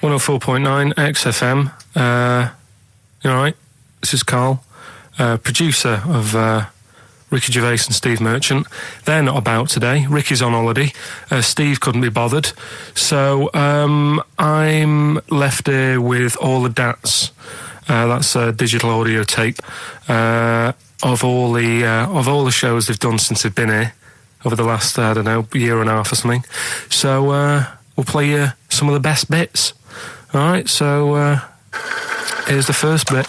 104.9 XFM. You alright? This is Karl, producer of Ricky Gervais and Steve Merchant. They're not about today. Ricky's on holiday. Steve couldn't be bothered. So I'm left here with all the DATs. That's a digital audio tape of all the shows they've done since they've been here over the last, I don't know, year and a half or something. So we'll play you some of the best bits. Alright, so here's the first bit.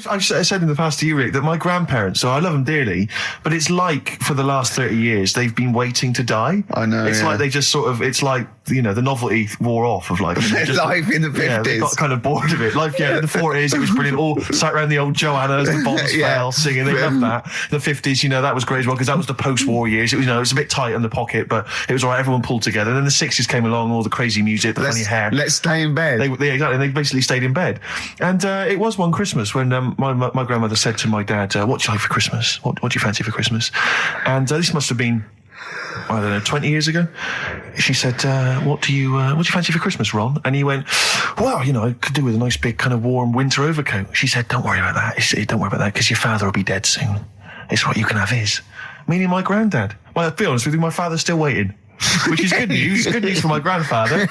I said in the past to you, Rick, that my grandparents, so I love them dearly, but it's like for the last 30 years they've been waiting to die. I know. It's like they just sort of, it's like, you know, the novelty wore off of life. Life in the 50s. Yeah, they got kind of bored of it. Life, in the 40s, it was brilliant. All sat around the old Joanna as the bombs fell, singing. They loved that. The 50s, you know, that was great as well, because that was the post-war years. It was, you know, it was a bit tight in the pocket, but it was all right. Everyone pulled together. And then the 60s came along, all the crazy music, the funny hair. Let's stay in bed. Exactly. They basically stayed in bed. And it was one Christmas when my grandmother said to my dad, what do you like for Christmas? What do you fancy for Christmas? And this must have been, I don't know, 20 years ago. She said, what do you fancy for Christmas, Ron? And he went, well, you know, I could do with a nice big kind of warm winter overcoat. She said, don't worry about that. Don't worry about that, because your father will be dead soon. It's what you can have his. Meaning my granddad. Well, to be honest with you, my father's still waiting. Which is good news. Good news for my grandfather.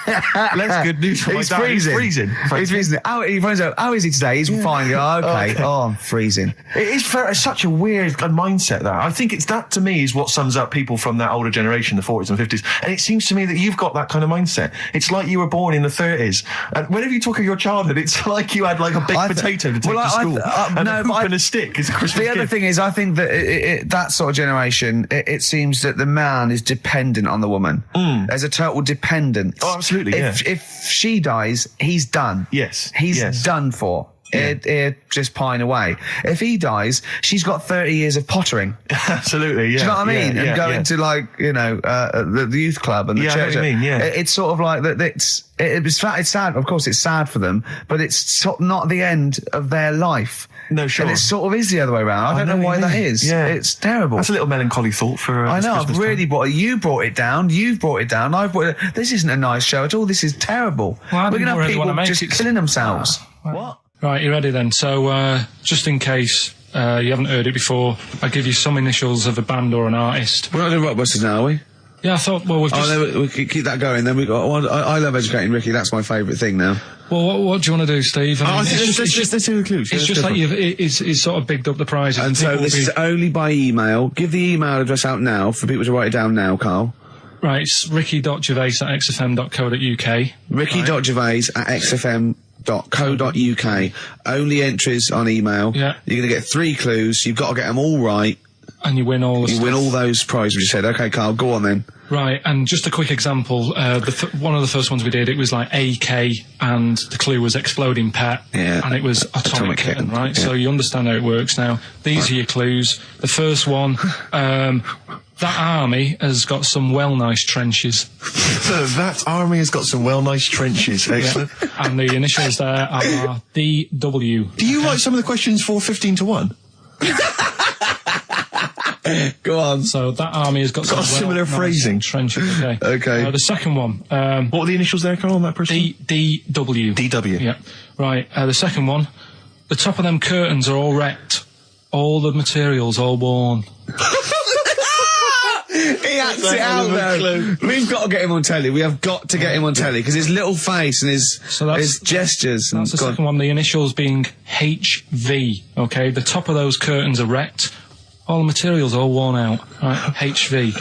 Less good news for my dad. He's freezing. He's freezing. He finds out, how is he today? He's fine. Oh, okay. Oh, I'm freezing. It is it's such a weird mindset, that. I think it's that, to me, is what sums up people from that older generation, the 40s and 50s. And it seems to me that you've got that kind of mindset. It's like you were born in the 30s. And whenever you talk of your childhood, it's like you had like a baked potato to take to school. And a hoop and a stick is a Christmas gift. The other thing is, I think that that sort of generation, it seems that the man is dependent on the woman. There's a total dependence. Oh, absolutely, If she dies, he's done. Yes. He's done for. He'd just pine away. If he dies, she's got 30 years of pottering. Absolutely, yeah. Do you know what I mean? And going to, like, you know, the youth club and the church. I know what you mean, It's sort of like that. It's sad. Of course, it's sad for them, but it's sort of not the end of their life. No, sure. And it sort of is the other way around. I don't know why that is. Yeah. It's terrible. That's a little melancholy thought for I know, I've really brought it. You brought it down. You've brought it down. I've brought it. This isn't a nice show at all. This is terrible. Well, we're going to have people just killing themselves. What? Right, you ready then? So, just in case you haven't heard it before, I'll give you some initials of a band or an artist. We're not doing Rockbusters now, are we? Yeah, I thought, well, we've just... Oh, no, we keep that going. Then we got... I love educating Ricky. That's my favourite thing now. Well, what do you want to do, Steve? I mean, let's do the clues. It's just like it's sort of bigged up the prizes. And so this is only by email. Give the email address out now for people to write it down now, Karl. Right, it's ricky.gervais@xfm.co.uk. ricky.gervais@xfm.co.uk. Only entries on email. Yeah. You're going to get 3 clues. You've got to get them all right. And you win all the You stuff. win all those prizes you said. Okay, Karl, go on then. Right, and just a quick example, one of the first ones we did, it was like AK, and the clue was exploding pet, and it was atomic kitten, right? Yeah. So you understand how it works now. These are your clues. The first one, that army has got some well-nice trenches. So that army has got some well-nice trenches. Excellent. Yeah. And the initials there are DW. Do you write some of the questions for 15 to 1? Go on. So that army has got some similar phrasing. Trenches. Okay. Okay. The second one. What were the initials there, Karl, on that person? DW. DW. Yeah. Right. The second one. The top of them curtains are all wrecked. All the materials all worn. He acts it out though. We've got to get him on telly. We have got to get him on telly because his little face and his gestures. That's the second one. The initials being HV. Okay. The top of those curtains are wrecked. All the materials all worn out. Right, HV.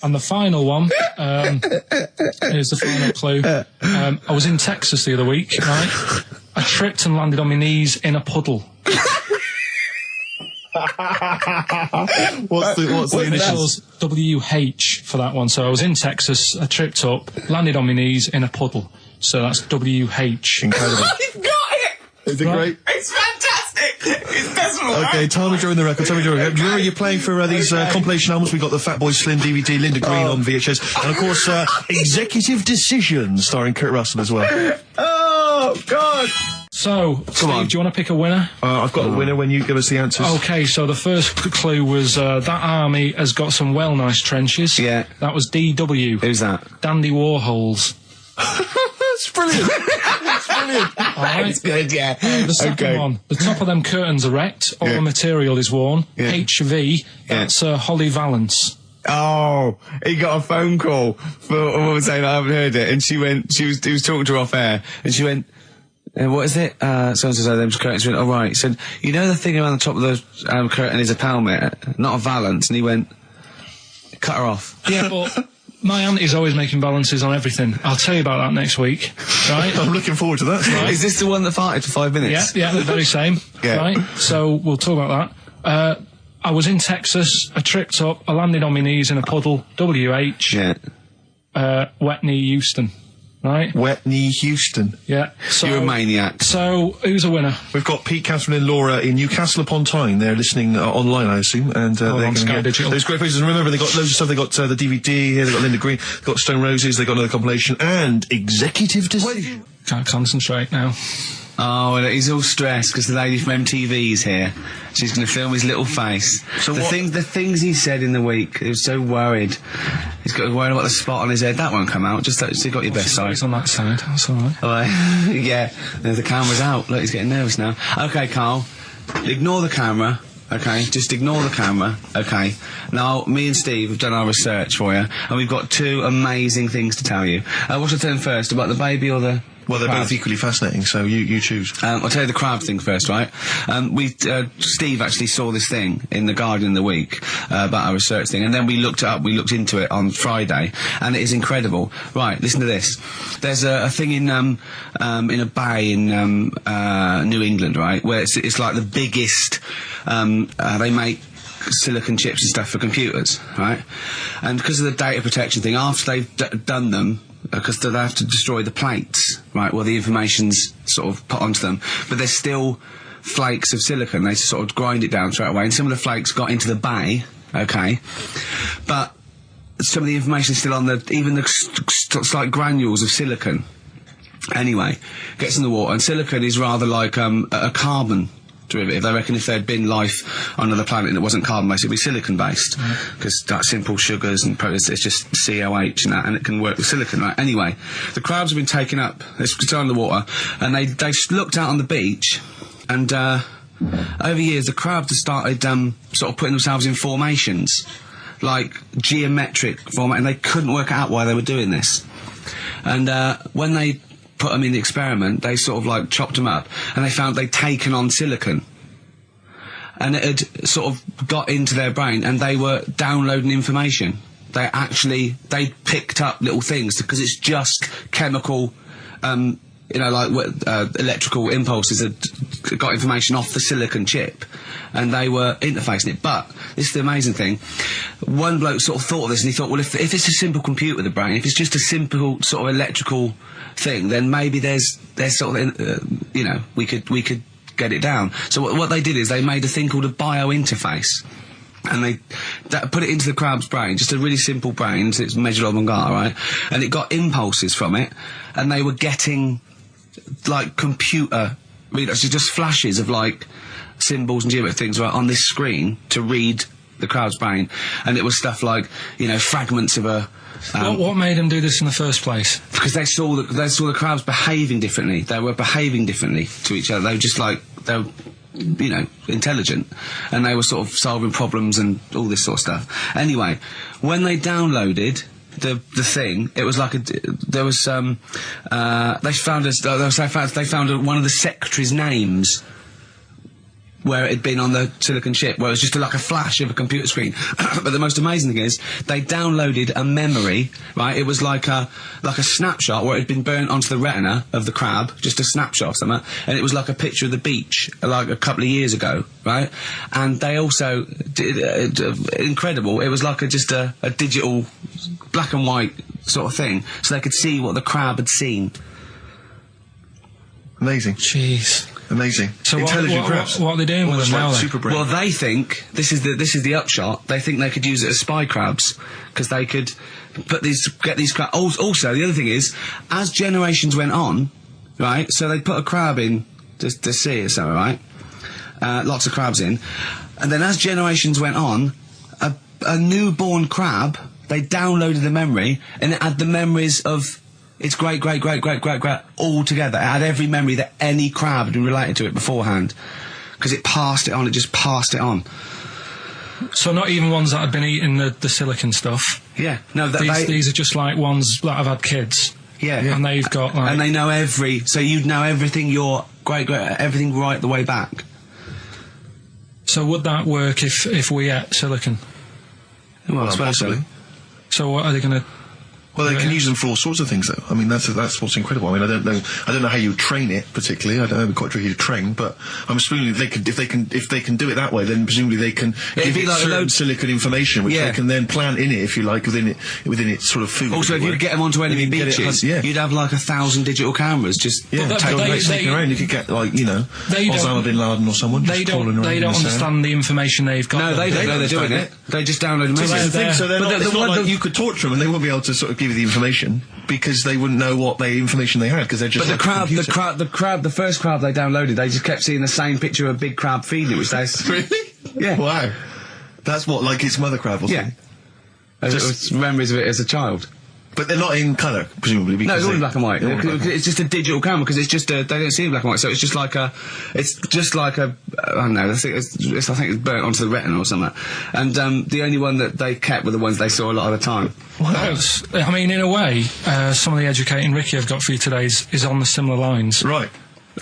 And the final one, here's the final clue. I was in Texas the other week, right? I tripped and landed on my knees in a puddle. What's the initials? WH for that one. So I was in Texas, I tripped up, landed on my knees in a puddle. So that's WH. Incredible. You've got it! Is it great? It's fantastic! It's decimal. Okay, time of during the record. Do you remember you're playing for these compilation albums? We got the Fatboy Slim DVD, Linda Green on VHS, and of course Executive Decision starring Kurt Russell as well. Oh God! So, Steve, on. do you want to pick a winner? I've got a winner when you give us the answers. Okay, so the first clue was that army has got some well nice trenches. Yeah. That was DW. Who's that? Dandy Warhols. That's brilliant. That's brilliant. All right. It's good, yeah. The second one, the top of them curtains are wrecked, all the material is worn. Yeah. HV, that's Holly Valance. Oh, he got a phone call for a woman saying I haven't heard it, and he was talking to her off air, and she went, what is it? So-and-so, them's curtains. She went, oh, right. He said, you know the thing around the top of the curtain is a palmet, not a valance, and he went, cut her off. Yeah, but my auntie's always making balances on everything. I'll tell you about that next week, right? I'm looking forward to that. Right. Is this the one that farted for 5 minutes? Yeah, the very same. Yeah. Right? So we'll talk about that. I was in Texas, I tripped up, I landed on my knees in a puddle, WH, Yeah. wet knee Houston, right? Wet knee Houston. Yeah. So, You're a maniac. So, who's a winner? We've got Pete, Catherine and Laura in Newcastle upon Tyne. They're listening online, I assume, and they're on going to Sky get Digital. those great places. And remember, they got loads of stuff. They got the DVD here. They got Linda Green. They got Stone Roses. They got another compilation and executive decision. Can't concentrate now. Oh, well, he's all stressed because the lady from MTV's here. She's going to film his little face. So the things he said in the week, he was so worried. He's got worried about the spot on his head. That won't come out. Just you got your best side. He's on that side, that's alright. Oh, yeah, the camera's out. Look, he's getting nervous now. Okay, Karl, ignore the camera. Okay, just ignore the camera. Okay, now me and Steve have done our research for you, and we've got 2 amazing things to tell you. What should I tell him first, about the baby or the... Well, they're crab? both equally fascinating, so you choose. I'll tell you the crab thing first, right? Steve actually saw this thing in The Guardian the week about our research thing, and then we looked it up, we looked into it on Friday, and it is incredible. Right, listen to this. There's a thing in a bay in New England, right, where it's like the biggest, they make silicon chips and stuff for computers, right? And because of the data protection thing, after they've done them, because they have to destroy the plates, right, where the information's sort of put onto them, but there's still flakes of silicon. They sort of grind it down straight away, and some of the flakes got into the bay, okay, but some of the information is still on even the slight granules of silicon. Anyway, gets in the water, and silicon is rather like a carbon derivative. They reckon if there'd been life on another planet and it wasn't carbon-based, it'd be silicon-based. Because like simple sugars and proteins, it's just COH and that, and it can work with silicon, right? Anyway, the crabs have been taken up, they're still in the water, and they looked out on the beach, and over years the crabs have started sort of putting themselves in formations, like geometric format, and they couldn't work out why they were doing this. And when they put them in the experiment, they sort of like chopped them up, and they found they'd taken on silicon, and it had sort of got into their brain, and they were downloading information. They picked up little things, because it's just chemical, like electrical impulses that got information off the silicon chip, and they were interfacing it. But this is the amazing thing. One bloke sort of thought of this, and he thought, well, if it's a simple computer with the brain, if it's just a simple sort of electrical thing, then maybe there's sort of, we could get it down. So what they did is they made a thing called a biointerface, and they put it into the crab's brain, just a really simple brain, so it's measured on Mangala, right? And it got impulses from it, and they were getting like computer readers, so just flashes of like symbols and geometric things right on this screen to read the crab's brain, and it was stuff like fragments of a. What made them do this in the first place? Because they saw the crabs behaving differently. They were behaving differently to each other. They were just like they were, intelligent, and they were sort of solving problems and all this sort of stuff. Anyway, when they downloaded the thing, it was like they found one of the secretary's names where it had been on the silicon chip, where it was just like a flash of a computer screen. But the most amazing thing is, they downloaded a memory, right? It was like a snapshot where it had been burnt onto the retina of the crab, just a snapshot or something, and it was like a picture of the beach, like a couple of years ago, right? And they also did, incredible, it was like just a digital black and white sort of thing, so they could see what the crab had seen. Amazing. Jeez. Amazing. So intelligent crabs. What are they doing with them now? Super brain. Well, they think this is the upshot. They think they could use it as spy crabs, because they could get these crabs. Also, the other thing is, as generations went on, right? So they put a crab in just to see or something, right? Lots of crabs in. And then as generations went on, a newborn crab, they downloaded the memory, and it had the memories of its great all together. It had every memory that any crab had related to it beforehand. Because it passed it on, it just passed it on. So not even ones that had been eating the silicon stuff? Yeah. No, these are just like ones that have had kids? Yeah. And they've got like... And they know so you'd know everything everything right the way back. So would that work if we ate silicon? Well, possibly. So what are they going to... Well, they can use them for all sorts of things, though. I mean, that's what's incredible. I mean, I don't know how you train it particularly. I don't know, it'd be quite tricky to train, but I'm assuming if they can do it that way, then presumably they can give it like certain silicon information, which they can then plant in it, if you like, within its sort of food. Also, if you get them onto enemy beaches, you'd have like 1,000 digital cameras just sneaking around. You could get like Osama bin Laden or someone. They don't understand the information they've got. No, they don't know they're doing it. They just download them. So they're not. You could torture them, and they won't be able to sort of give you the information because they wouldn't know what information they had because they're just. But the first crab they downloaded, they just kept seeing the same picture of a big crab feeding it, which they really, yeah, wow, that's what like its mother crab or something. Yeah, just memories of it as a child. But they're not in colour, presumably. Because no, it's all in black and white. It's just a digital camera because it's just they don't see in black and white, so it's just like a I don't know. I think it's burnt onto the retina or something. And the only one that they kept were the ones they saw a lot of the time. Well, I mean, in a way, some of the educating Ricky I've got for you today is on the similar lines. Right.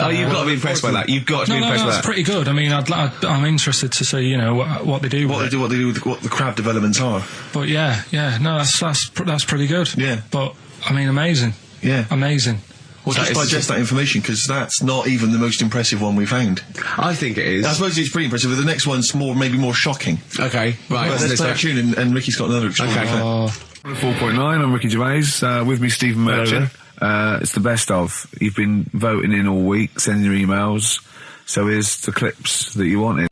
Oh, you've got to be impressed by that. You've got to be impressed by that. That's pretty good. I mean, I'm interested to see, what they do. What they do with what the crab developments are. But yeah, no, that's pretty good. Yeah. But I mean, amazing. Yeah. Amazing. Well, just digest that information because that's not even the most impressive one we found. I think it is. I suppose it's pretty impressive, but the next one's maybe more shocking. Okay, right. Well, let's play a tune, and Ricky's got another. Okay. 4.9. I'm Ricky Gervais. With me, Stephen Merchant. It's the best of. You've been voting in all week, sending your emails. So here's the clips that you wanted.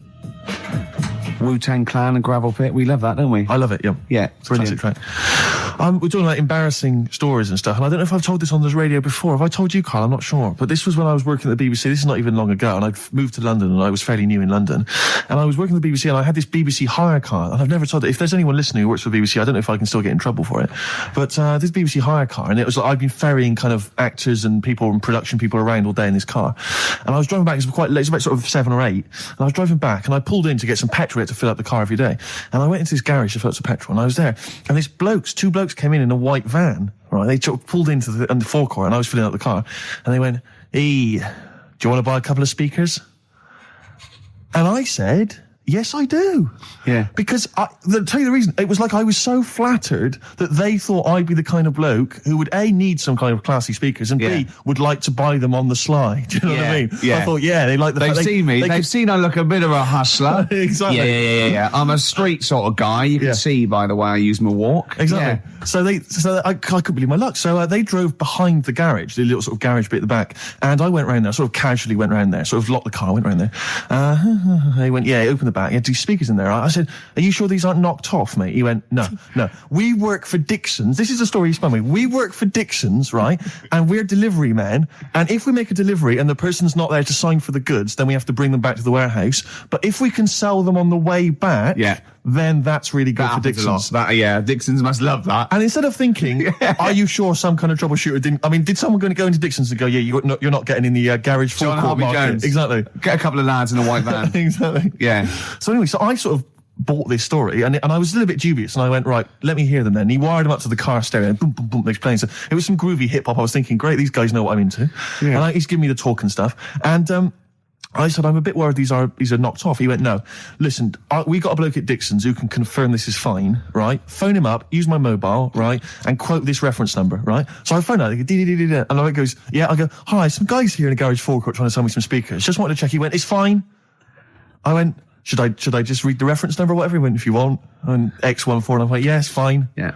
Wu-Tang Clan and Gravel Pit. We love that, don't we? I love it. Yeah. Yeah. Brilliant. Classic track. We're talking about embarrassing stories and stuff, and I don't know if I've told this on the radio before. Have I told you, Karl? I'm not sure. But this was when I was working at the BBC. This is not even long ago, and I'd moved to London, and I was fairly new in London. And I was working at the BBC, and I had this BBC hire car, and I've never told it. If there's anyone listening who works for the BBC, I don't know if I can still get in trouble for it. But this BBC hire car, and it was like I've been ferrying kind of actors and people and production people around all day in this car. And I was driving back, it was quite late, it was about sort of 7 or 8, and I was driving back, and I pulled in to get some petrol to fill up the car every day. And I went into this garage to fill up some petrol, and I was there, and these two blokes came in a white van, right? They pulled into the forecourt, and I was filling up the car, and they went, "Hey, do you want to buy a couple of speakers?" And I said, "Yes, I do." Yeah. Because, to tell you the reason, it was like I was so flattered that they thought I'd be the kind of bloke who would, A, need some kind of classy speakers, and B, would like to buy them on the sly. Do you know what I mean? Yeah. I thought, they like the fact They've seen me. They've seen I look a bit of a hustler. Exactly. Yeah. I'm a street sort of guy. You can see by the way I use my walk. Exactly. Yeah. So I couldn't believe my luck. So they drove behind the garage, the little sort of garage bit at the back, and I went round there, sort of casually went round there, sort of locked the car, went round there. They went, open the back. You had these speakers in there. I said, "Are you sure these aren't knocked off, mate?" He went, No. We work for Dixon's. This is the story he spun me. We work for Dixon's, right? And we're delivery men. And if we make a delivery and the person's not there to sign for the goods, then we have to bring them back to the warehouse. But if we can sell them on the way back, then that's really good for Dixon's. Dixon's must love that. And instead of thinking, are you sure some kind of troubleshooter did someone going to go into Dixon's and go, you're not getting in the garage forecourt market? Jones. Exactly. Get a couple of lads in a white van. Exactly. Yeah. So anyway, I sort of bought this story, and I was a little bit dubious, and I went, right, let me hear them then. And he wired them up to the car stereo, and boom, boom, boom, they're playing. So it was some groovy hip-hop. I was thinking, great, these guys know what I'm into. Yeah. And he's giving me the talk and stuff. And I said, I'm a bit worried these are knocked off. He went, no, listen, we got a bloke at Dixon's who can confirm this is fine, right? Phone him up, use my mobile, right? And quote this reference number, right? So I phone out, and I goes, I go, hi, some guys here in a garage forecourt trying to sell me some speakers. Just wanted to check. He went, it's fine. I went, should I just read the reference number or whatever? He went, if you want. And X14, and I'm like, yes, fine. Yeah.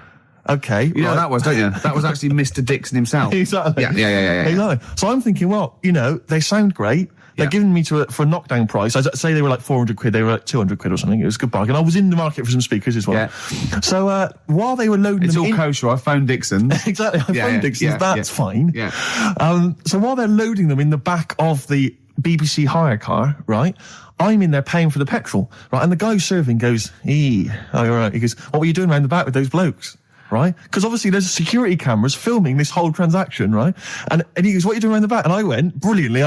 Okay. You know that was, don't you? That was actually Mr. Dixon himself. Exactly. Yeah. Exactly. So I'm thinking, well, they sound great. They're giving me for a knockdown price. I'd say they were like 400 quid. They were like 200 quid or something. It was a good bargain. I was in the market for some speakers as well. Yeah. So while they were loading them in... It's all kosher. I phoned Dixon's. Exactly. I phoned Dixon's. That's fine. Yeah. So while they're loading them in the back of the BBC hire car, right? I'm in there paying for the petrol, right? And the guy who's serving goes, all right. He goes, what were you doing round the back with those blokes? Right? Because obviously there's security cameras filming this whole transaction, right? And he goes, what are you doing around the back? And I went, brilliantly,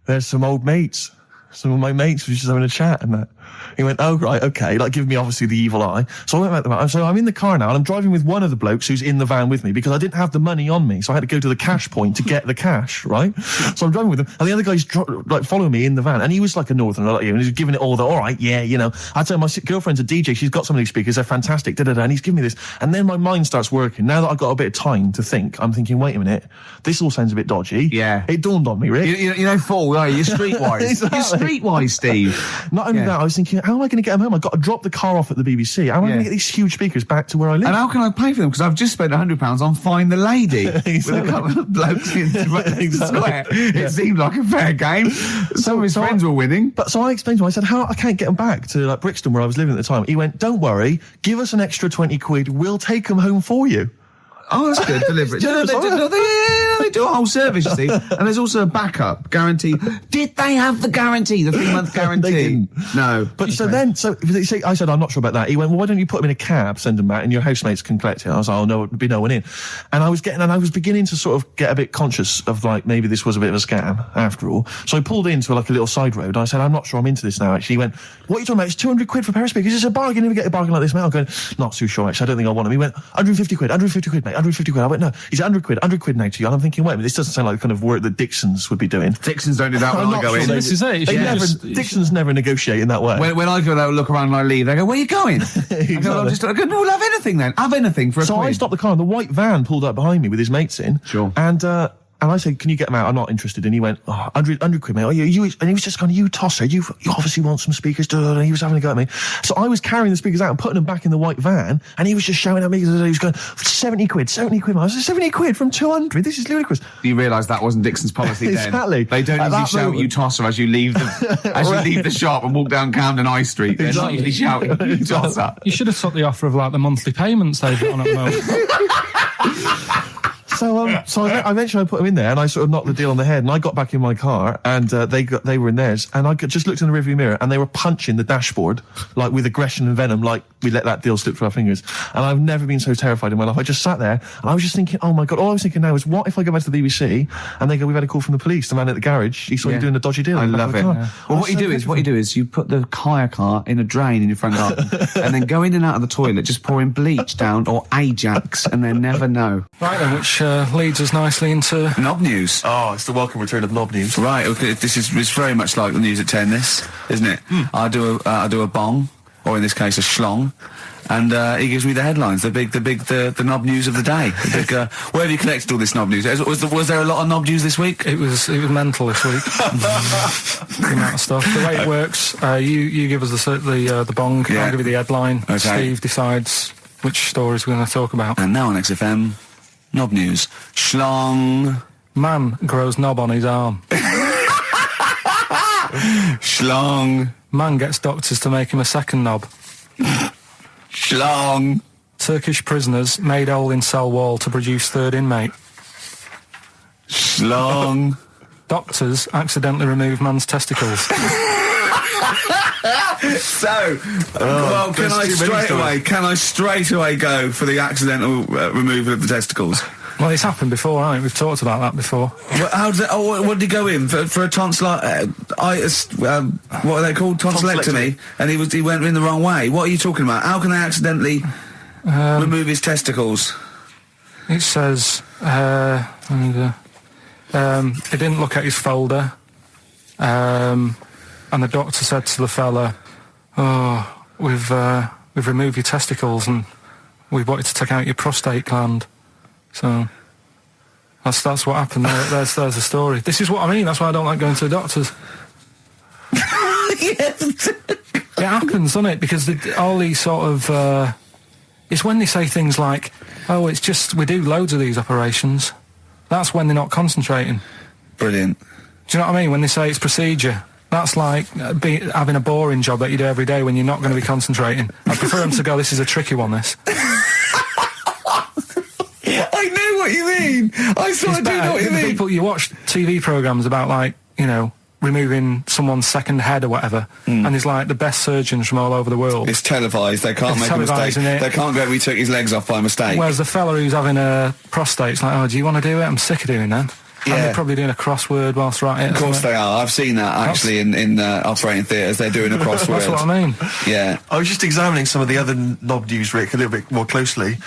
there's some old mates. Some of my mates were just having a chat and that. He went, oh, right, okay, like giving me obviously the evil eye. So I went back to the van. So I'm in the car now and I'm driving with one of the blokes who's in the van with me because I didn't have the money on me. So I had to go to the cash point to get the cash, right? So I'm driving with him and the other guy's like following me in the van and he was like a northerner like you and he was giving it all the, all right, yeah, you know. I tell him, my girlfriend's a DJ, she's got some of these speakers, they're fantastic, da-da-da, and he's giving me this. And then my mind starts working. Now that I've got a bit of time to think, I'm thinking, wait a minute, this all sounds a bit dodgy. Yeah. It dawned on me, Rick. You know, Paul, are you? You're streetwise. Exactly. You're streetwise, Steve. Not only that, I was thinking, how am I going to get them home? I've got to drop the car off at the BBC. How am I going to get these huge speakers back to where I live? And how can I pay for them? Because I've just spent £100 on Find the Lady with a couple of blokes in the square. It seemed like a fair game. Some of his friends were winning. But so I explained to him, I said, I can't get them back to like Brixton where I was living at the time. He went, don't worry, give us an extra 20 quid, we'll take them home for you. Oh, that's good. Deliberate. They do a whole service, you see. And there's also a backup guarantee. Did they have the guarantee, the 3-month guarantee? They didn't. No. But I said, I'm not sure about that. He went, well, why don't you put them in a cab, send them back, and your housemates can collect it? I was like, oh, no, there'd be no one in. And I was beginning to sort of get a bit conscious of like, maybe this was a bit of a scam after all. So I pulled into like a little side road. I said, I'm not sure I'm into this now, actually. He went, what are you talking about? It's 200 quid for a pair of speakers. It's a bargain. Never get a bargain like this, mate. I'm going, not too sure, actually. I don't think I want them. He went, 150 quid, mate. 150 quid. I went, no. He's 100 quid now to you. And I'm thinking, wait a minute, this doesn't sound like the kind of work that Dixons would be doing. Dixons don't do that when I go in. This is it. Dixons never negotiate in that way. When I go there, look around and I leave, they go, where are you going? I go, we'll have anything then. Have anything for a quid. So I stopped the car and the white van pulled up behind me with his mates in. Sure. And I said, can you get them out? I'm not interested. And he went, 100 quid, mate. Oh, you, and he was just going, you tosser, you obviously want some speakers. And he was having a go at me. So I was carrying the speakers out and putting them back in the white van. And he was just shouting at me. He was going, 70 quid. I was like, 70 quid from 200? This is ludicrous. You realise that wasn't Dixon's policy then. Exactly. They don't usually shout, you tosser, as you leave the shop and walk down Camden High Street. They're not usually shouting, you tosser. You should have took the offer of like the monthly payments they've got on at the moment. So eventually I put them in there and I sort of knocked the deal on the head and I got back in my car and they were in theirs and I just looked in the rearview mirror and they were punching the dashboard like with aggression and venom, like we let that deal slip through our fingers. And I've never been so terrified in my life. I just sat there and I was just thinking, oh my God, all I was thinking now is what if I go back to the BBC and they go, we've had a call from the police, the man at the garage, he saw you doing a dodgy deal. I love it. Yeah. Well, what you do is you put the hire car in a drain in your front garden and then go in and out of the toilet, just pouring bleach down or Ajax and then never know. Right then, which leads us nicely into Knob news. Oh, it's the welcome return of knob news. Right, okay, it's very much like the news at 10, this, isn't it? I do a bong, or in this case a schlong, and he gives me the headlines, the knob news of the day. Where have you collected all this knob news? Was there a lot of knob news this week? It was mental this week. The amount of stuff. The way it works, you give us the bong, I'll give you the headline. Okay. Steve decides which stories we're going to talk about. And now on XFM, knob news. Schlong. Man grows knob on his arm. Schlong. Man gets doctors to make him a second knob. Schlong. Turkish prisoners made hole in cell wall to produce third inmate. Schlong. Doctors accidentally remove man's testicles. So, well, can I straight away go for the accidental removal of the testicles? Well, it's happened before, hasn't it? We've talked about that before. Well, how did what did he go in for a tonsillitis? What are they called? Tonsillectomy. And he went in the wrong way. What are you talking about? How can they accidentally remove his testicles? It says he didn't look at his folder, and the doctor said to the fella, "Oh, we've removed your testicles and we wanted to take out your prostate gland." So that's what happened. There's the story. This is what I mean. That's why I don't like going to the doctors. Yes. It happens, doesn't it? Because all these sort of it's when they say things like, "Oh, it's just we do loads of these operations." That's when they're not concentrating. Brilliant. Do you know what I mean? When they say it's procedure. That's like having a boring job that you do every day when you're not going to be concentrating. I prefer them to go, this is a tricky one, this. I know what you mean. I sort of do know what you mean. People, you watch TV programmes about, like, you know, removing someone's second head or whatever, and there's like the best surgeons from all over the world. It's televised. They can't It's make a mistake. televised, isn't it? They can't go, we took his legs off by mistake. Whereas the fella who's having a prostate's like, oh, do you want to do it? I'm sick of doing that. Yeah. And they're probably doing a crossword whilst right it. Of course they are. I've seen that actually in operating theatres. They're doing a crossword. That's what I mean. Yeah. I was just examining some of the other knob news, Rick, a little bit more closely.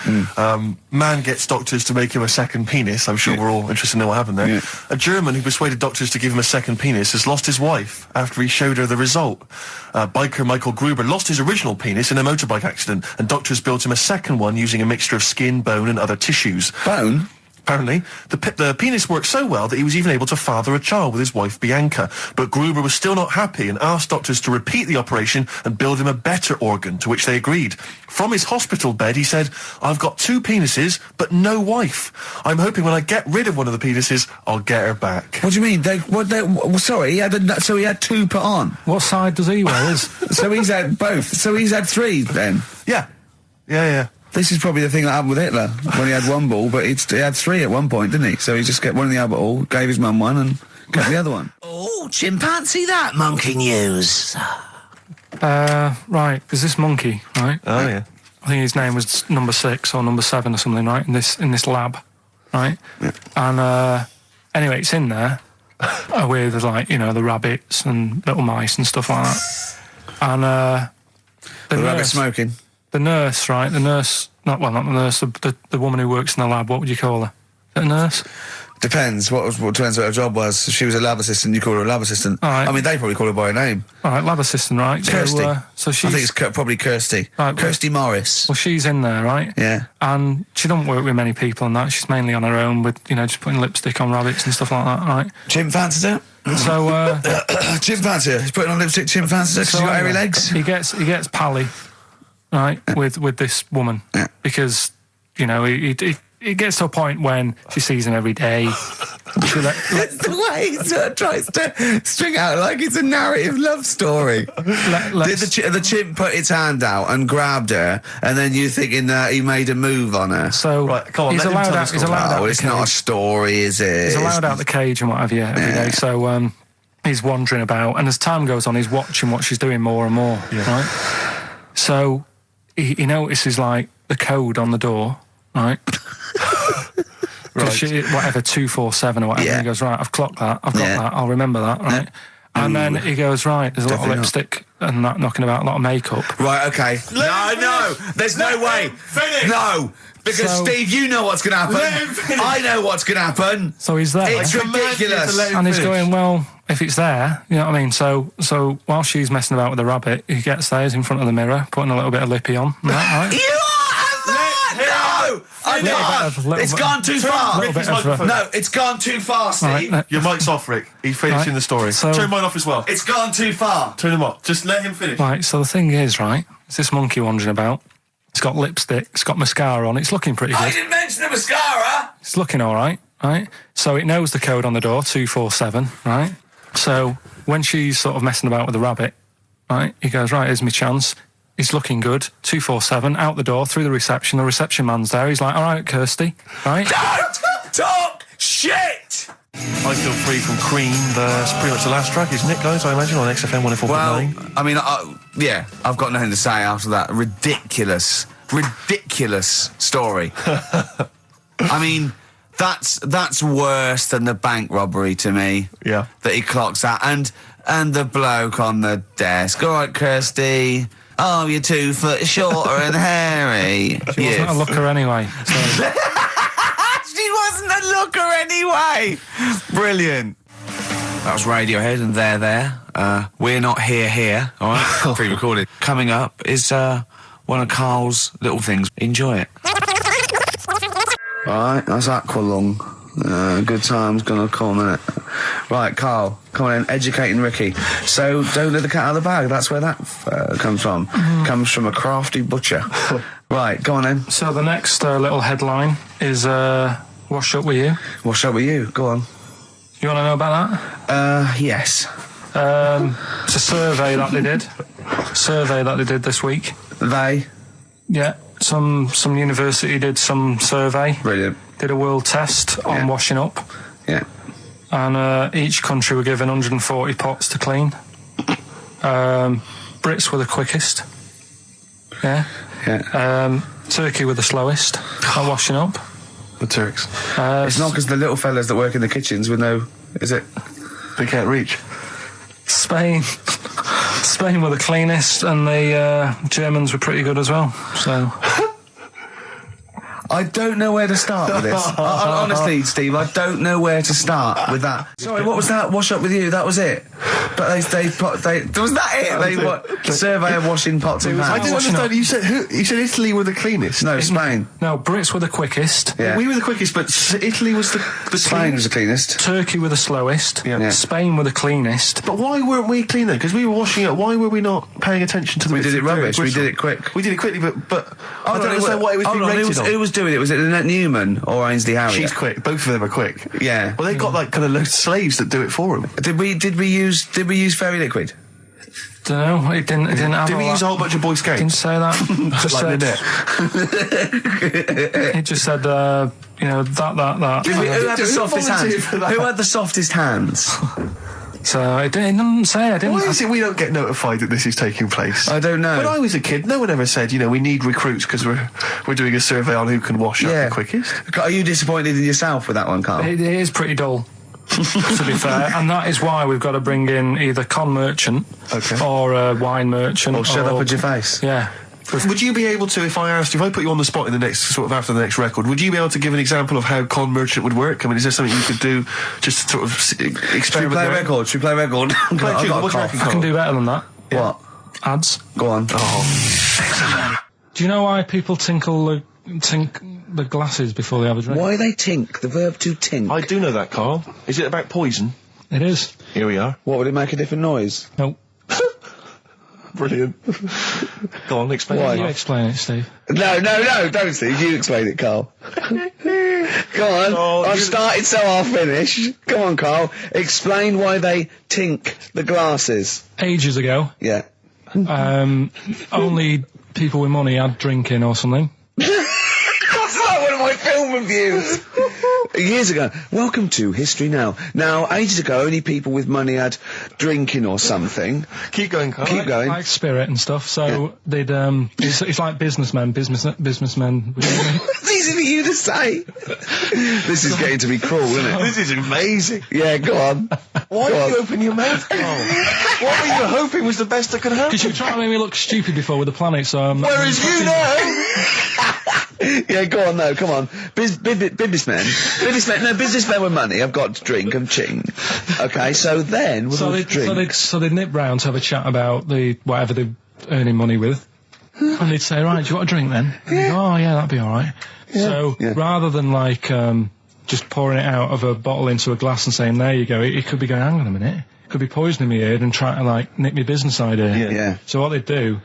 Man gets doctors to make him a second penis. I'm sure we're all interested to know what happened there. Yeah. A German who persuaded doctors to give him a second penis has lost his wife after he showed her the result. Biker Michael Gruber lost his original penis in a motorbike accident, and doctors built him a second one using a mixture of skin, bone and other tissues. Bone? Apparently, the penis worked so well that he was even able to father a child with his wife Bianca. But Gruber was still not happy and asked doctors to repeat the operation and build him a better organ, to which they agreed. From his hospital bed, he said, "I've got 2 penises, but no wife. I'm hoping when I get rid of one of the penises, I'll get her back." What do you mean? Sorry, he had 2 put on. What side does he wear? So he's had both. So he's had 3 then. Yeah. Yeah. This is probably the thing that happened with Hitler when he had 1 ball, but he had 3 at one point, didn't he? So he just get one in the other ball, gave his mum one, and got the other one. Oh, chimpanzee, that monkey news. Right, there's this monkey, right? Oh, yeah. I think his name was number 6 or number 7 or something, right? In this lab, right? Yeah. And anyway, it's in there with like the rabbits and little mice and stuff like that. And The rabbit smoking. the nurse, right? The nurse, not the nurse, the woman who works in the lab. What would you call her? Is it a nurse? Depends. What depends what her job was. If she was a lab assistant, you call her a lab assistant. All right. I mean, they probably call her by her name. All right, lab assistant, right? Kirsty. So she's. I think it's probably Kirsty. Right, Kirsty Morris. Well, she's in there, right? Yeah. And she don't work with many people and that. She's mainly on her own with, just putting lipstick on rabbits and stuff like that, right? Chimp fancies her. So, Chimp fancies her. He's putting on lipstick. Chimp fancies her because she's got hairy legs. He gets pally, right, with this woman because it gets to a point when she sees him every day. It's the way he sort of tries to string out like it's a narrative love story. Did the chimp put its hand out and grabbed her, and then you thinking that he made a move on her? So right, come on, he's allowed out. He's allowed out. It's not a story, is it? He's allowed out the cage and what have you every day. So he's wandering about, and as time goes on, he's watching what she's doing more and more. Yeah. Right. So he notices like the code on the door, right? Right. Whatever, 247 or whatever. Yeah. He goes, right, I've clocked that, I've got that, I'll remember that, right? And then he goes, right, there's a lot of lipstick and that knocking about, a lot of makeup. Right, okay. No, there's no way. Finish. No, because Steve, you know what's going to happen. I know what's going to happen. So he's there. It's ridiculous. And he's going, well, if it's there, you know what I mean? So while she's messing about with the rabbit, he gets there, he's in front of the mirror, putting a little bit of lippy on. Right? You are no! I can't. It's gone too far. No, it's gone too far, Steve. Right, Your mic's off, Rick. He's finishing the story. So- Turn mine off as well. It's gone too far. Turn him off. Just let him finish. Right, so the thing is, right, it's this monkey wandering about. It's got lipstick, it's got mascara on, it's looking pretty I good. didn't mention the mascara. It's looking all right? So it knows the code on the door, 247, right? So when she's sort of messing about with the rabbit, right, he goes, right, here's my chance. He's looking good, 247, out the door, through the reception man's there. He's like, all right, Kirsty, right? Don't talk shit! I Feel Free from Cream. That's pretty much the last track, isn't it, guys? I imagine on XFM 104.9. Well, I mean, I've got nothing to say after that ridiculous story. I mean, that's worse than the bank robbery to me. Yeah. That he clocks that, and the bloke on the desk. All right, Kirsty. Oh, you're 2 foot shorter and hairy. She wasn't a looker anyway. So. She wasn't a looker anyway. Brilliant. That was Radiohead and They're There. We're Not Here. All right, pre-recorded. Coming up is one of Karl's little things. Enjoy it. All right, that's Aqualung. Good time's gonna come, innit? Right, Karl, come on in, educating Ricky. So, don't let the cat out of the bag, that's where that comes from. Comes from a crafty butcher. Right, go on then. So the next little headline is Wash Up With You. Wash up with you, go on. You want to know about that? Yes. It's a survey that they did this week. They? Yeah, some university did some survey. Brilliant. Did a world test on washing up. Yeah. and each country were given 140 pots to clean. Brits were the quickest. Yeah. Turkey were the slowest at washing up. The Turks. It's not because the little fellas that work in the kitchens with no... Is it? They can't reach. Spain were the cleanest, and the Germans were pretty good as well. So... I don't know where to start with this. Honestly, Steve, I don't know where to start with that. Sorry, what was that? Wash up with you? That was it. But was that it? They survey of washing pots and pans. I didn't understand. You said Italy were the cleanest. No, Spain. No, Brits were the quickest. Yeah. We were the quickest, but Italy was the Spain was the cleanest. Turkey were the slowest. Yeah. Spain were the cleanest. But why weren't we clean then? Because we were washing up. Why were we not paying attention to the? We did it rubbish. We Bristol? did it quick. We did it quickly, but I don't understand why it was being rated on. Who was doing it? Was it Annette Newman or Ainsley Harriott? She's quick. Both of them are quick. Yeah. Well, they've got like kind of loads of slaves that do it for them. Did we use fairy liquid? Don't know. It didn't have. Did we use a whole bunch of Boy Scouts? Didn't say that. Just like said, it just said, that. Who had the softest hands? Who had the softest hands? So it didn't say. I didn't. Why is it we don't get notified that this is taking place? I don't know. When I was a kid, no one ever said, we need recruits because we're doing a survey on who can wash up the quickest. Are you disappointed in yourself with that one, Karl? It is pretty dull, to be fair, and that is why we've got to bring in either con merchant or a wine merchant. Or shut up at your face. Yeah. Would you be able to, if I put you on the spot in the next, after the next record, would you be able to give an example of how con merchant would work? I mean, is there something you could do just to sort of experiment? Should we play record? I can do better than that. Yeah. What? Ads. Go on. Oh. Do you know why people tink the glasses before they have a drink? Why they tink? The verb to tink. I do know that, Karl. Is it about poison? It is. Here we are. What, would it make a different noise? Nope. Brilliant. Go on, explain it. You explain it, Steve. No, don't Steve. You explain it, Karl. Go on. I've started, so I'll finish. Go on, Karl. Explain why they tink the glasses. Ages ago. Yeah. Only people with money had drinking or something. That's like one of my film reviews. Years ago. Welcome to History Now. Now, ages ago, only people with money had drinking or something. Keep going, Karl. Keep going. Like spirit and stuff. So they'd it's like businessmen. It's easy for you to say. This is getting to be cruel, isn't it? This is amazing. Yeah, go on. Why did you open your mouth, Karl? What were you hoping was the best that could happen? Because you were trying to make me look stupid before with the planet, so I'm... Whereas you know... Yeah, go on, no, come on. Businessmen with money have got to drink and ching. Okay, so then... So they'd nip round to have a chat about whatever they're earning money with. And they'd say, right, do you want a drink then? And they'd go, oh, yeah, that'd be alright. So, rather than, just pouring it out of a bottle into a glass and saying, there you go, it could be going, hang on a minute, it could be poisoning me here and trying to, nick my business idea. Yeah. So what they'd do,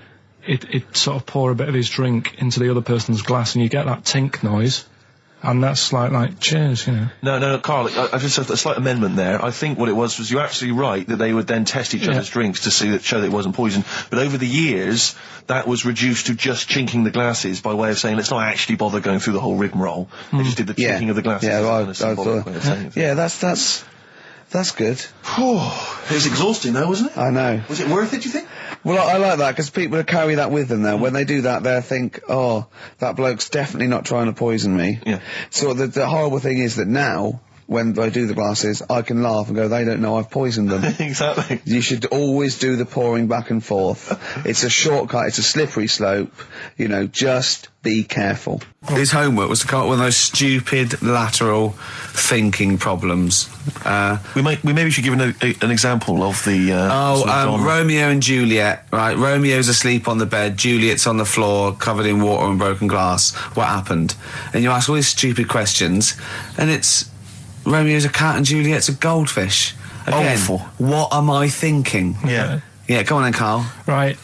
it'd sort of pour a bit of his drink into the other person's glass and you get that tink noise. And that's like cheers, No, Karl, I've just a slight amendment there. I think what it was you're absolutely right that they would then test each other's drinks to show that it wasn't poison. But over the years, that was reduced to just chinking the glasses by way of saying, let's not actually bother going through the whole rigmarole. They just did the chinking of the glasses. Yeah, that's good. It was exhausting though, wasn't it? I know. Was it worth it, do you think? Well, I like that, because people carry that with them now. When they do that, they'll think, oh, that bloke's definitely not trying to poison me. Yeah. So the horrible thing is that now, when I do the glasses, I can laugh and go, they don't know I've poisoned them. Exactly. You should always do the pouring back and forth. It's a shortcut, it's a slippery slope. Just be careful. His homework was to come up with those stupid lateral thinking problems. We maybe should give an example of the... Romeo and Juliet, right? Romeo's asleep on the bed, Juliet's on the floor, covered in water and broken glass. What happened? And you ask all these stupid questions, and it's... Romeo's a cat and Juliet's a goldfish. Again, awful. What am I thinking? Yeah. Yeah, come on then, Karl. Right,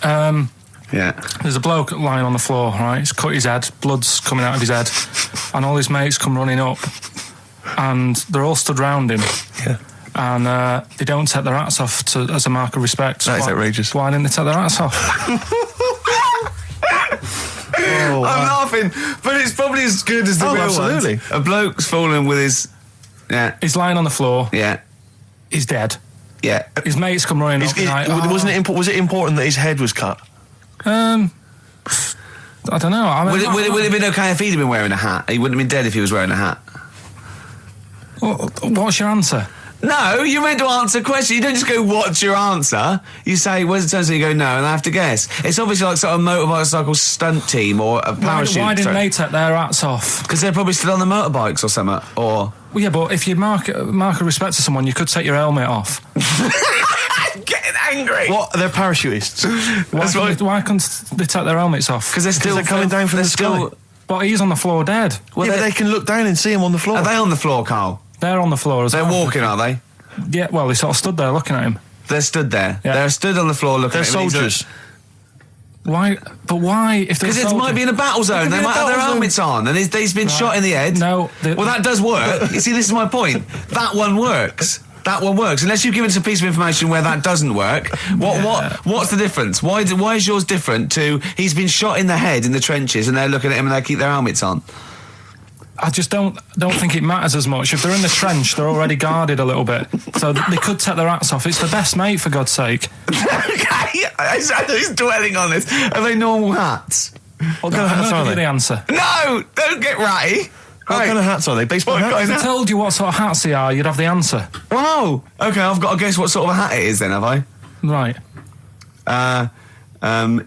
Yeah. there's a bloke lying on the floor, right? He's cut his head, blood's coming out of his head, and all his mates come running up, and they're all stood round him. Yeah. And they don't take their hats off as a mark of respect. That is outrageous. Why didn't they take their hats off? I'm laughing, but it's probably as good as the real absolutely. ones. A bloke's fallen with his... Yeah. He's lying on the floor. Yeah. He's dead. Yeah. His mates come running up like, Was it important that his head was cut? I don't know. I mean, Would it have been okay if he'd been wearing a hat? He wouldn't have been dead if he was wearing a hat. What's your answer? No, you're meant to answer questions. You don't just go, what's your answer? You say, where's the turn? So you go, no, and I have to guess. It's obviously like sort of motorcycle stunt team or a parachute. Why didn't they take their hats off? Because they're probably still on the motorbikes or something, or... Well, yeah, but if you mark a respect to someone, you could take your helmet off. I'm getting angry. What? They're parachutists. Why couldn't they take their helmets off? Because they're coming down from the sky. But he's on the floor dead. Well, but they can look down and see him on the floor. Are they on the floor, Karl? They're on the floor as well. They're walking, are they? Yeah, well, they sort of stood there looking at him. They're stood there. Yeah. They're stood on the floor looking at him. They're soldiers. Why? But why? If Because it might be in a battle zone. They might have their helmets on, and he's been shot in the head. No. Well, that does work. You see, this is my point. That one works. That one works. Unless you've given us a piece of information where that doesn't work. What's the difference? Why is yours different to he's been shot in the head in the trenches, and they're looking at him and they keep their helmets on? I just don't think it matters as much. If they're in the trench, they're already guarded a little bit, so they could take their hats off. It's the best mate, for God's sake. Okay, he's dwelling on this. Are they normal hats? What kind of hats are Give you they? the answer. No, don't get ratty. What kind of hats are they? Baseball hats? If I told you what sort of hats they are, you'd have the answer. Wow. Okay, I've got to guess what sort of a hat it is then, have I? Right.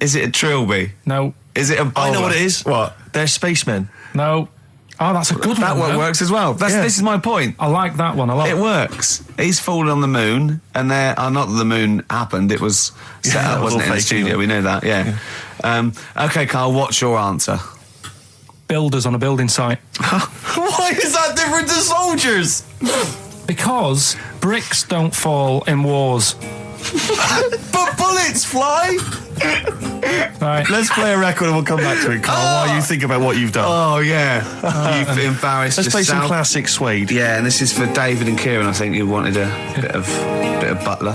Is it a trilby? No. Is it a bowler? I know what it is. What? They're spacemen. No. Oh, that's a good That one. one works as well. This is my point. I like that one a lot. It works. He's fallen on the moon, and not that the moon happened. It was set up, wasn't it, in the studio? We know that. Yeah. Okay, Karl. What's your answer? Builders on a building site. Why is that different to soldiers? Because bricks don't fall in wars. But bullets fly. Right. Let's play a record and we'll come back to it, Karl, while you think about what you've done. Oh yeah, you've embarrassed Let's play yourself. some classic Suede. Yeah, and this is for David and Kieran. I think you wanted a bit of Butler.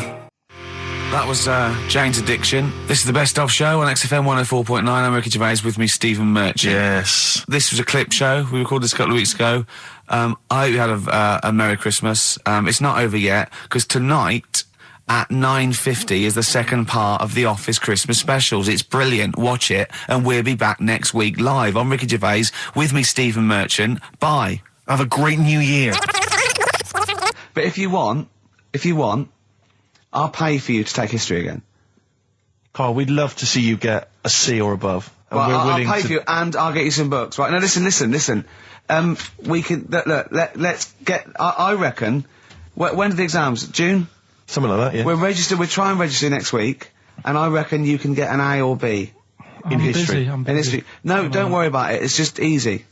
That was Jane's Addiction. This is the Best Of Show on XFM 104.9. I'm Ricky Gervais, with me Stephen Merchant. Yes. This was a clip show. We recorded this a couple of weeks ago. I hope you had a Merry Christmas. It's not over yet, because tonight at 9:50 is the second part of The Office Christmas specials. It's brilliant. Watch it, and we'll be back next week live. I'm Ricky Gervais, with me Stephen Merchant. Bye. Have a great new year. But if you want, I'll pay for you to take history again. Karl, we'd love to see you get a C or above. And Well, we're I'll willing pay to... for you, and I'll get you some books. Right, now listen. We can, let's get, I reckon, when are the exams? June? Something like that, yeah. We'll try and register next week, and I reckon you can get an A or B. I'm history. Busy, I'm In busy. history. No, don't worry about it, it's just easy.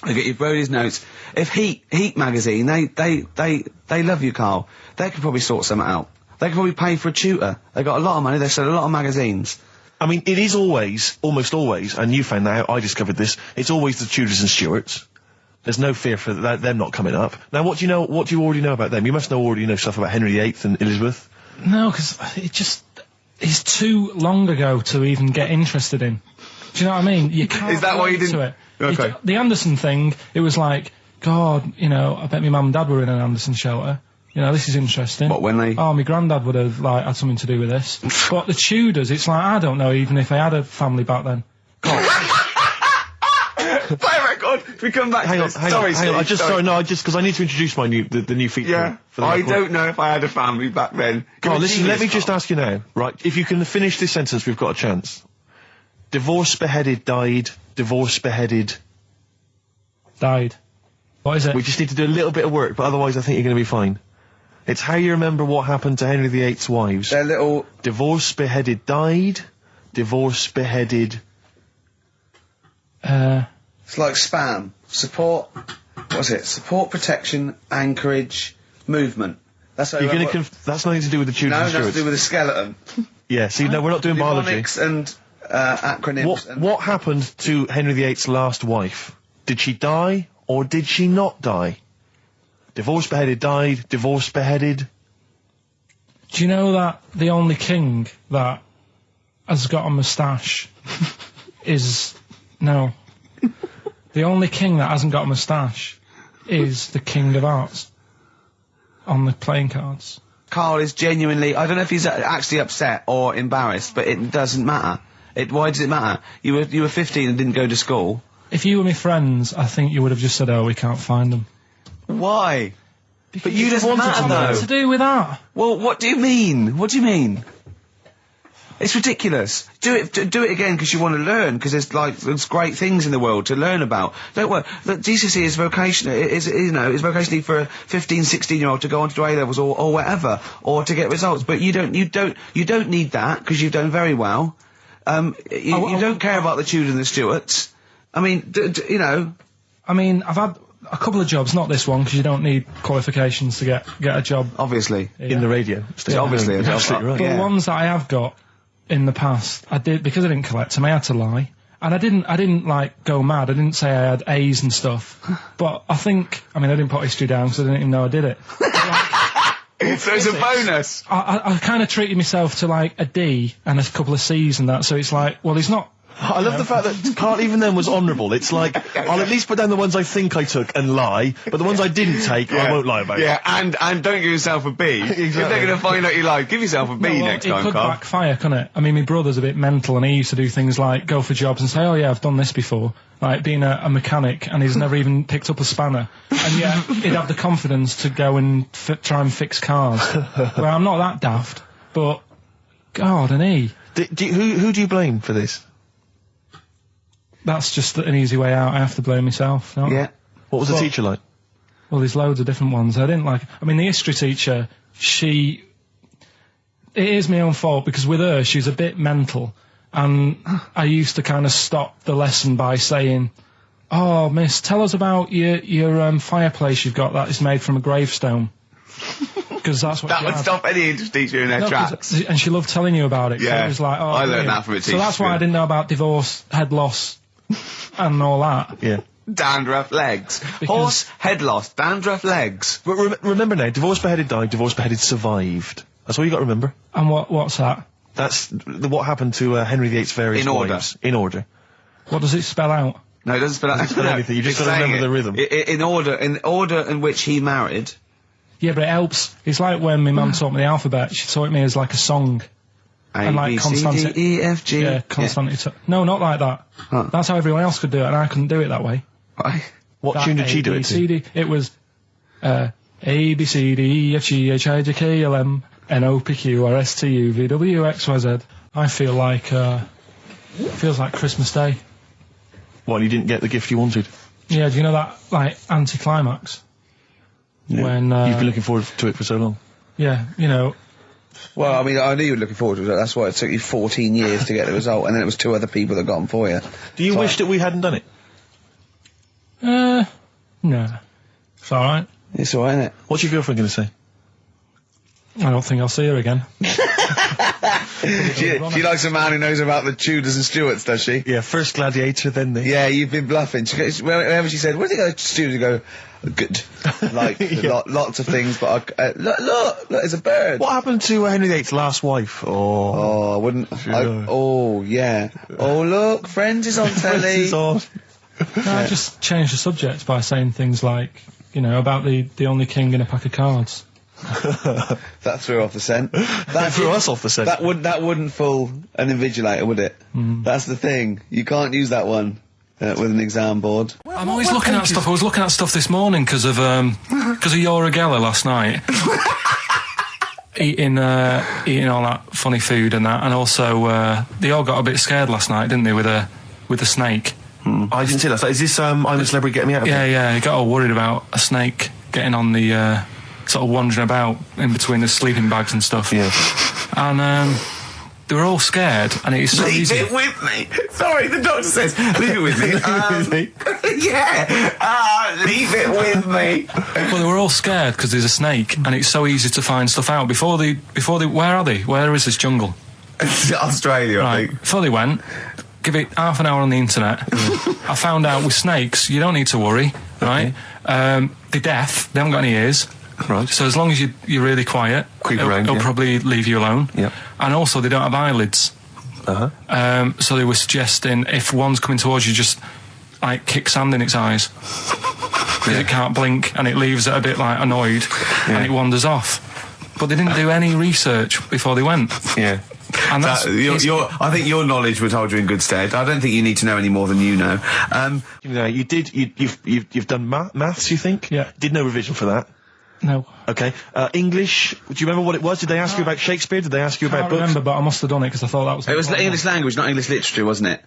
I get you Brody's notes. If Heat magazine, they love you, Karl. They could probably sort something out. They could probably pay for a tutor. They got a lot of money, they sell a lot of magazines. I mean, it is almost always, and you found that out, I discovered this, it's always the Tudors and Stuarts. There's no fear for them not coming up. Now, what do you already know about them? You must already know stuff about Henry VIII and Elizabeth. No, because it's too long ago to even get interested in. Do you know what I mean? You can't. Is that why you relate to didn't- it. Okay. The Anderson thing, it was like, God, I bet my mum and dad were in an Anderson shelter. This is interesting. What, when they... Oh, my granddad would have, had something to do with this. But the Tudors, it's like, I don't know even if I had a family back then. Play a record! If we come back Hang to on, this. hang Sorry, on, hang on. Steve, Because I need to introduce the new feature. Yeah, For the I record. don't know if I had a family back then. Karl, You're a listen, let me genius, just Karl. ask you now, right? If you can finish this sentence, we've got a chance. Divorced, beheaded, died. Divorced, beheaded. Died. What is it? We just need to do a little bit of work, but otherwise I think you're going to be fine. It's how you remember what happened to Henry VIII's wives. They're little... Divorced, beheaded, died. Divorced, beheaded. It's like spam. Support... What's it? Support, protection, anchorage, movement. That's how You're going to that's nothing to do with the Tudors No, and that's to Stuarts. do with the skeleton. Yeah, see, no, we're not doing biology. Mnemonics and acronyms. What happened to Henry VIII's last wife? Did she die, or did she not die? Divorced, beheaded, died. Divorced, beheaded. Do you know that the only king that has got a moustache is... No. The only king that hasn't got a moustache is the King of Hearts. on the playing cards. Karl is genuinely, I don't know if he's actually upset or embarrassed, but it doesn't matter. Why does it matter? You were 15 and didn't go to school. If you were my friends, I think you would have just said, "Oh, we can't find them." Why? But you just What's matter, that though. to do with that? Well, what do you mean? What do you mean? It's ridiculous. Do it again because you want to learn, because there's great things in the world to learn about. Don't worry. Look, GCSE is vocational. Is vocationally for a 15, 16-year-old to go on to do A levels or whatever, or to get results. But you don't need that because you've done very well. You don't care about the Tudors and the Stuarts. I mean, you know. I mean, I've had a couple of jobs, not this one, because you don't need qualifications to get a job. Obviously. Yeah. In the radio. It's obviously a job. Absolutely right. But Yeah. the ones that I have got in the past, I did, because I didn't collect them, I had to lie. And I didn't like go mad. I didn't say I had A's and stuff. But I didn't put history down because I didn't even know I did it. So it's a bonus. I kind of treated myself to like a D and a couple of C's and that, so it's like, well, he's not. I love the fact that Karl even then was honourable. It's like, I'll at least put down the ones I think I took and lie, but the ones I didn't take, I won't lie about. Yeah, and don't give yourself a B. If they're going to find out you lied, give yourself a B next time, It could Karl. backfire, couldn't it? I mean, my brother's a bit mental, and he used to do things like go for jobs and say, "Oh yeah, I've done this before," like being a mechanic, and he's never even picked up a spanner, and yet he'd have the confidence to go and try and fix cars. Well, I'm not that daft, but God, and he. Who do you blame for this? That's just an easy way out. I have to blame myself. No? Yeah. What was the teacher like? Well, there's loads of different ones. I didn't like. I mean, the history teacher, it is my own fault because with her, she's a bit mental, and I used to kind of stop the lesson by saying, "Oh, miss, tell us about your fireplace you've got that is made from a gravestone." Because that's what That she would had. stop any English teacher in their tracks. And she loved telling you about it. Yeah. It was like, oh, I learned brilliant. that from a So teacher, that's why yeah. I didn't know about divorce, head loss, and all that. Yeah. Dandruff legs. Horse, head loss, dandruff legs. But remember now, divorced, beheaded, died, divorced, beheaded, survived. That's all you got to remember. And what's that? That's what happened to Henry VIII's various In order. wives. In order. What does it spell out? No, it doesn't spell out spell anything, you just it's gotta remember saying the rhythm. In order in which he married. Yeah, but it helps. It's like when my mum taught me the alphabet. She taught me as like a song. A, And like B, C, consonant- D, E, F, G. Yeah, consonant. No, not like that. Huh. That's how everyone else could do it, and I couldn't do it that way. Why? What That tune did she A, do B, it C, to? D. It was A, B, C, D, E, F, G, H, I, J, K, L, M, N, O, P, Q, R, S, T, U, V, W, X, Y, Z. I feel like, feels like Christmas Day. Well, you didn't get the gift you wanted. Yeah, do you know that, like, anticlimax? Yeah. When, You've been looking forward to it for so long. yeah, you know, Well, I mean, I knew you were looking forward to it. That's why it took you 14 years to get the result, and then it was 2 other people that got them for you. Do you wish that we hadn't done it? no. It's alright. It's alright, isn't it? What's your girlfriend going to say? I don't think I'll see her again. She likes a man who knows about the Tudors and Stuarts, does she? Yeah, first gladiator, then the... Yeah, you've been bluffing. Whenever she said, "Where did you go to Stuarts?" You go, "Good." Like, lots of things, but look, it's a bird. What happened to Henry VIII's last wife? Oh, I wouldn't. Oh, yeah. Oh, look, Friends is on telly. This is on. No, I just changed the subject by saying things like, you know, about the only king in a pack of cards. That threw off the scent. That threw us off the scent. That wouldn't fool an invigilator, would it? That's the thing. You can't use that one with an exam board. I'm always looking at stuff. I was looking at stuff this morning because of Yora Geller last night. eating all that funny food and that, and also they all got a bit scared last night, didn't they, with a snake? I didn't see that. Is this I'm a Celebrity, Get Me Out of Here? Yeah, he got all worried about a snake getting on the sort of wandering about in between the sleeping bags and stuff. Yeah. And they were all scared, and it's so Leave easy. it with me. Sorry, the doctor says, leave it with me. Yeah. Leave it with me. Well, they were all scared because there's a snake, and it's so easy to find stuff out. Before they, where are they? Where is this jungle? Australia, I Right. think. Before they went, give it half an hour on the internet. I found out with snakes, you don't need to worry, right? They're deaf. They haven't got any ears. Right. So as long as you're really quiet, Creep around, it'll yeah. probably leave you alone. Yep. And also, they don't have eyelids. Uh-huh. So they were suggesting if one's coming towards you, just like kick sand in its eyes. because it can't blink, and it leaves it a bit like annoyed, and it wanders off. But they didn't do any research before they went. Yeah. And that's I think your knowledge would hold you in good stead. I don't think you need to know any more than you know. You've done maths, you think? Yeah. Did no revision for that? no. Okay. English, do you remember what it was? Did they ask you about Shakespeare? Did they ask you I about can't books? remember, but I must have done it because I thought that was. It was English language, not English literature, wasn't it?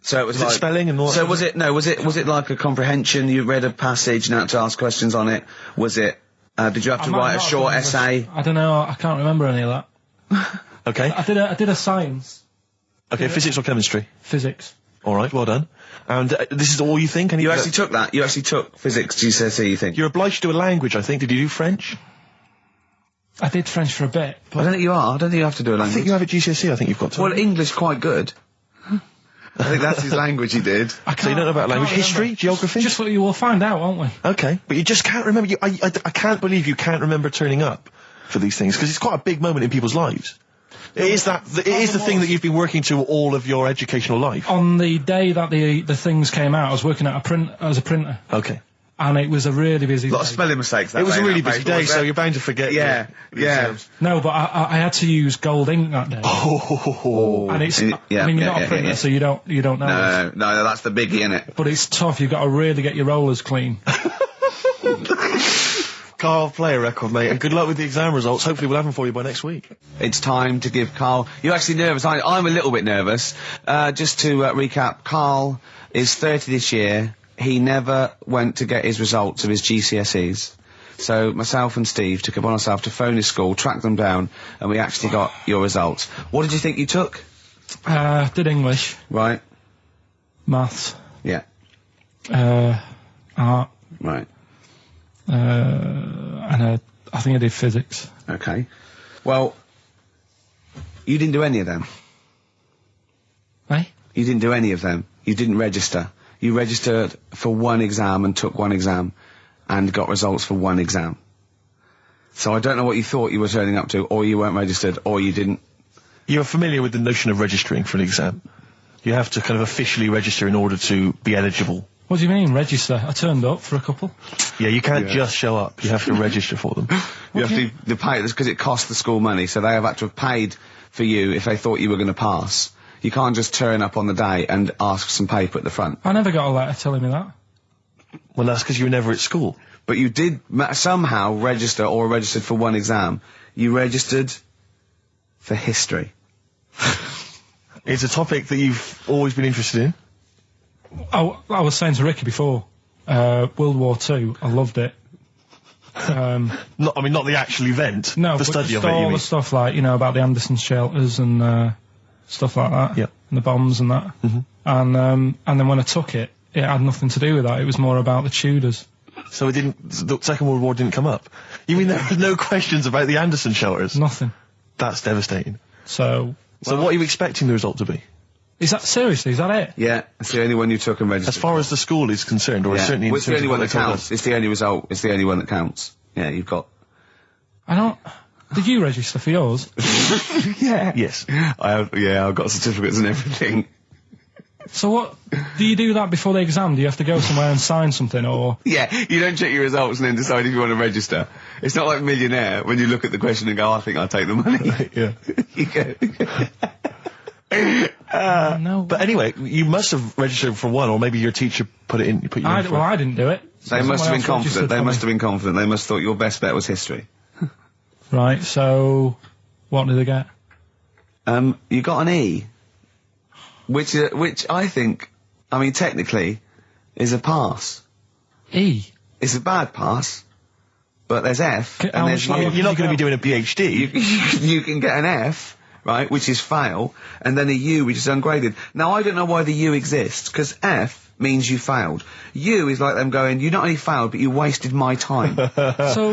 So it was it spelling and all that So sort was it? No, was it like a comprehension? You read a passage and had to ask questions on it. Was it? Did you have to write a short essay? I don't know. I can't remember any of that. Okay. I did a science. Okay, physics or chemistry? Physics. All right, well done. And this is all you think? You actually took that. You actually took physics GCSE. You think? You're obliged to do a language, I think. Did you do French? I did French for a bit. I don't think you are. I don't think you have to do a language. I think you have at GCSE. I think you've got to. Well, English quite good. I think that's his language he did. So you don't know about language, history, geography? Just what you will find out, won't we? Okay, but you just can't remember. I can't believe you can't remember turning up for these things because it's quite a big moment in people's lives. It is the thing that you've been working to all of your educational life. On the day that the things came out, I was working at as a printer. Okay. And it was a really busy A lot day. of spelling mistakes. It was a really busy day, so you're bound to forget. Yeah, yeah. No, but I had to use gold ink that day. Oh. And it's, I mean, you're not a printer, so you don't know. No, that's the biggie, innit? But it's tough, you've got to really get your rollers clean. Karl, play a record, mate, and good luck with the exam results. Hopefully we'll have them for you by next week. It's time to give Karl... You're actually nervous. I'm a little bit nervous. Just to recap, Karl is 30 this year. He never went to get his results of his GCSEs. So myself and Steve took it upon ourselves to phone his school, track them down, and we actually got your results. What did you think you took? Did English. Right. Maths. Yeah. Art. Right. And I think I did physics. Okay. Well, you didn't do any of them. Eh? You didn't do any of them. You didn't register. You registered for one exam and took one exam and got results for one exam. So I don't know what you thought you were turning up to, or you weren't registered, or you didn't. You're familiar with the notion of registering for an exam. You have to kind of officially register in order to be eligible. What do you mean, register? I turned up for a couple. Yeah, you can't just show up. You have to register for them. You have to pay this because it costs the school money, so they have had to have paid for you if they thought you were going to pass. You can't just turn up on the day and ask for some paper at the front. I never got a letter telling me that. Well, that's because you were never at school. But you did somehow register or registered for one exam. You registered for history. It's a topic that you've always been interested in. I was saying to Ricky before, World War II, I loved it. Not the actual event. No, the but study just of it. You all mean? the stuff like, about the Anderson shelters and stuff like that. Yeah. And the bombs and that. And then when I took it, it had nothing to do with that. It was more about the Tudors. So the Second World War didn't come up? You mean there were no questions about the Anderson shelters? Nothing. That's devastating. So what are you expecting the result to be? Is that it? Yeah, it's the only one you took and registered. As far as the school is concerned, or certainly in Well, it's the terms only of one what that they told counts. us. It's the only result. It's the only one that counts. Yeah, you've got... Did you register for yours? Yeah. Yes. I've got certificates and everything. So what, do you do that before the exam? Do you have to go somewhere and sign something, or...? Yeah, you don't check your results and then decide if you want to register. It's not like Millionaire, when you look at the question and go, I think I'll take the money. Yeah. You go. No. But anyway, you must have registered for one, or maybe your teacher put you in for it. Well, I didn't do it. They must have been Someone else confident. registered They for must me. have been confident. They must have thought your best bet was history. Right, so... What did they get? You got an E. Which I think, technically, is a pass. E? It's a bad pass, but there's F, How and there's much U. You're not going to be doing a PhD. You can get an F, right, which is fail, and then a U, which is ungraded. Now, I don't know why the U exists, because F means you failed. U is like them going, you not only failed, but you wasted my time. So...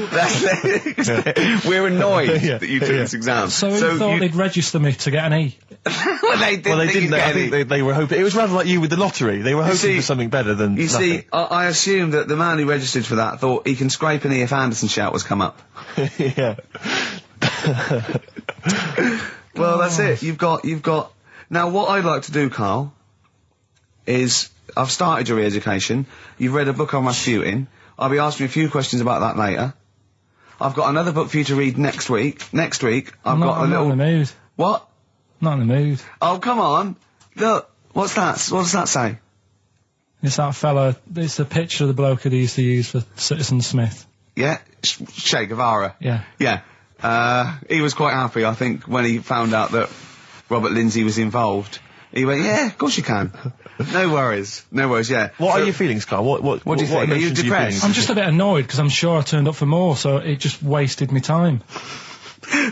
We're annoyed that you took this exam. So you thought they'd register me to get an E? Well, they didn't. Well, they didn't. I think they were hoping. It was rather like you with the lottery. They were hoping for something better than You nothing. see, I assume that the man who registered for that thought he can scrape an E if Anderson shouters come up. Yeah. Well, that's it. You've got... Now, what I'd like to do, Karl, is I've started your re-education. You've read a book on Rasputin. I'll be asking you a few questions about that later. I've got another book for you to read next week. Next week, I'm not in the mood. What? Not in the mood. Oh, come on. Look, what's that? What does that say? It's that fella. It's a picture of the bloke that he used to use for Citizen Smith. Yeah? Che Guevara. Yeah. Yeah. He was quite happy, I think, when he found out that Robert Lindsay was involved. He went, yeah, of course you can. No worries. No worries, yeah. What are your feelings, Carl? What do you think? Are you emotions depressed? I'm just a bit annoyed because I'm sure I turned up for more, so it just wasted me time.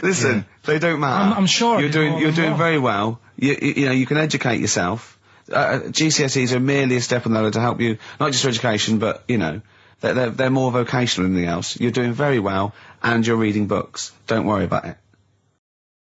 Listen, they don't matter. I'm sure you're doing very well. You know, you can educate yourself. GCSEs are merely a step on the ladder to help you, not just for education, but, you know, they're more vocational than anything else. You're doing very well, and you're reading books. Don't worry about it.